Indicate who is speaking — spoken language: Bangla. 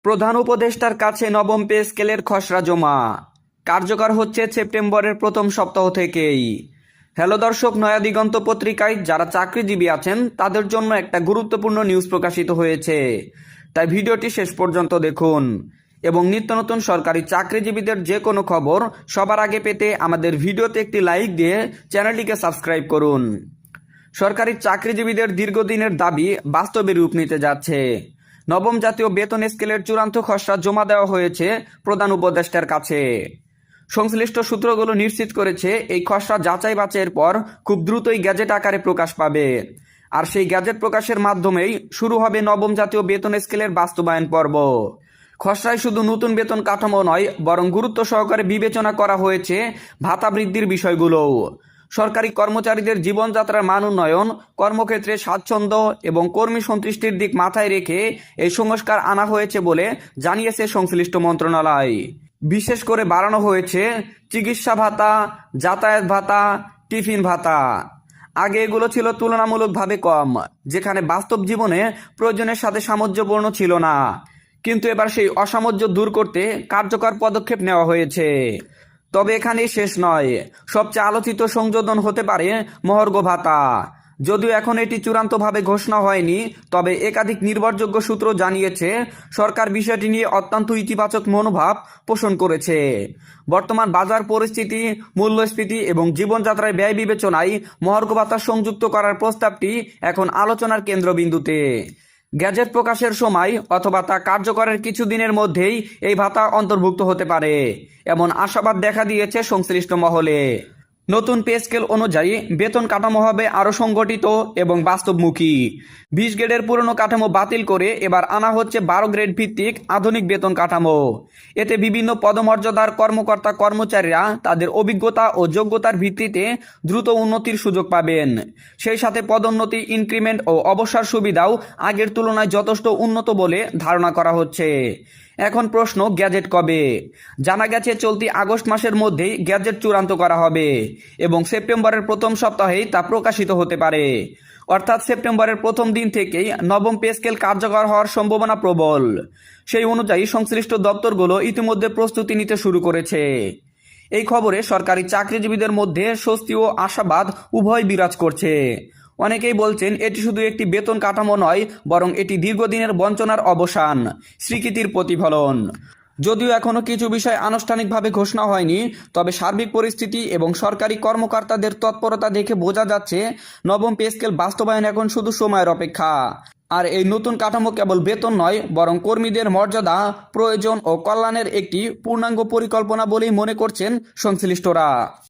Speaker 1: প্রধান উপদেষ্টার কাছে নবম পে স্কেলের খসড়া জমা কার্যকর হচ্ছে সেপ্টেম্বরের প্রথম সপ্তাহ থেকেই। হ্যালো দর্শক, নয়া দিগন্ত পত্রিকায় যারা চাকরিজীবী আছেন তাদের জন্য একটা গুরুত্বপূর্ণ নিউজ প্রকাশিত হয়েছে, তাই ভিডিওটি শেষ পর্যন্ত দেখুন এবং নিত্য নতুন সরকারি চাকরিজীবীদের যে কোনো খবর সবার আগে পেতে আমাদের ভিডিওতে একটি লাইক দিয়ে চ্যানেলটিকে সাবস্ক্রাইব করুন। সরকারি চাকরিজীবীদের দীর্ঘদিনের দাবি বাস্তবে রূপ নিতে যাচ্ছে। নবম জাতীয় বেতন স্কেলের চূড়ান্ত খসড়া জমা দেওয়া হয়েছে প্রধান উপদেষ্টার কাছে। সংশ্লিষ্ট সূত্রগুলো নিশ্চিত করেছে এই খসড়া যাচাই বাছাইয়ের পর খুব দ্রুতই গ্যাজেট আকারে প্রকাশ পাবে, আর সেই গ্যাজেট প্রকাশের মাধ্যমেই শুরু হবে নবম জাতীয় বেতন স্কেলের বাস্তবায়ন পর্ব। খসড়ায় শুধু নতুন বেতন কাঠামো নয়, বরং গুরুত্ব সহকারে বিবেচনা করা হয়েছে ভাতা বৃদ্ধির বিষয়গুলোও। সরকারি কর্মচারীদের জীবনযাত্রার মান উন্নয়ন, কর্মক্ষেত্রে স্বাচ্ছন্দ্য এবং কর্মী সন্তুষ্টির দিক মাথায় রেখে এই সংস্কার আনা হয়েছে বলে জানিয়েছে সংশ্লিষ্ট মন্ত্রণালয়। বিশেষ করে বাড়ানো হয়েছে চিকিৎসা ভাতা, যাতায়াত ভাতা, টিফিন ভাতা। আগে এগুলো ছিল তুলনামূলকভাবে কম, যেখানে বাস্তব জীবনে প্রয়োজনের সাথে সামঞ্জস্যপূর্ণ ছিল না, কিন্তু এবার সেই অসামঞ্জস্য দূর করতে কার্যকর পদক্ষেপ নেওয়া হয়েছে। তবে এখানেই শেষ নয়, সবচেয়ে আলোচিত সংযোজন হতে পারে মহার্ঘ ভাতা। যদিও এখন এটি চূড়ান্তভাবে ঘোষণা হয়নি, তবে একাধিক নির্ভরযোগ্য সূত্র জানিয়েছে সরকার বিষয়টি নিয়ে অত্যন্ত ইতিবাচক মনোভাব পোষণ করেছে। বর্তমান বাজার পরিস্থিতি, মূল্যস্ফীতি এবং জীবনযাত্রায় ব্যয় বিবেচনায় মহার্ঘ ভাতা সংযুক্ত করার প্রস্তাবটি এখন আলোচনার কেন্দ্রবিন্দুতে। গ্যাজেট প্রকাশের সময় অথবা তা কার্যকরের কিছুদিনের মধ্যেই এই ভাতা অন্তর্ভুক্ত হতে পারে, এমন আশাবাদ দেখা দিয়েছে সংশ্লিষ্ট মহলে। নতুন পে স্কেল অনুযায়ী বেতন কাঠামো হবে আরও সংগঠিত এবং বাস্তবমুখী। 20 গ্রেডের পুরনো কাঠামো বাতিল করে এবার আনা হচ্ছে 12 গ্রেড ভিত্তিক আধুনিক বেতন কাঠামো। এতে বিভিন্ন পদমর্যাদার কর্মকর্তা কর্মচারীরা তাদের অভিজ্ঞতা ও যোগ্যতার ভিত্তিতে দ্রুত উন্নতির সুযোগ পাবেন। সেই সাথে পদোন্নতি, ইনক্রিমেন্ট ও অবসর সুবিধাও আগের তুলনায় যথেষ্ট উন্নত বলে ধারণা করা হচ্ছে। এখন প্রশ্ন, গ্যাজেট কবে? জানা গেছে চলতি আগস্ট মাসের মধ্যেই গ্যাজেট চূড়ান্ত করা হবে এবং সেপ্টেম্বরের প্রথম সপ্তাহেই তা প্রকাশিত হতে পারে। অর্থাৎ সেপ্টেম্বরের প্রথম দিন থেকেই নবম পে স্কেল কার্যকর হওয়ার সম্ভাবনা প্রবল। সেই অনুযায়ী সংশ্লিষ্ট দপ্তরগুলো ইতিমধ্যে প্রস্তুতি নিতে শুরু করেছে। এই খবরে সরকারি চাকরিজীবীদের মধ্যে স্বস্তি ও আশাবাদ উভয় বিরাজ করছে। অনেকেই বলছেন এটি শুধু একটি বেতন কাঠামো নয়, বরং এটি দীর্ঘদিনের বঞ্চনার অবসান, স্বীকৃতির প্রতিফলন। যদিও এখনও কিছু বিষয় আনুষ্ঠানিকভাবে ঘোষণা হয়নি, তবে সার্বিক পরিস্থিতি এবং সরকারি কর্মকর্তাদের তৎপরতা দেখে বোঝা যাচ্ছে নবম পে স্কেল বাস্তবায়ন এখন শুধু সময়ের অপেক্ষা। আর এই নতুন কাঠামো কেবল বেতন নয়, বরং কর্মীদের মর্যাদা, প্রয়োজন ও কল্যাণের একটি পূর্ণাঙ্গ পরিকল্পনা বলেই মনে করছেন সংশ্লিষ্টরা।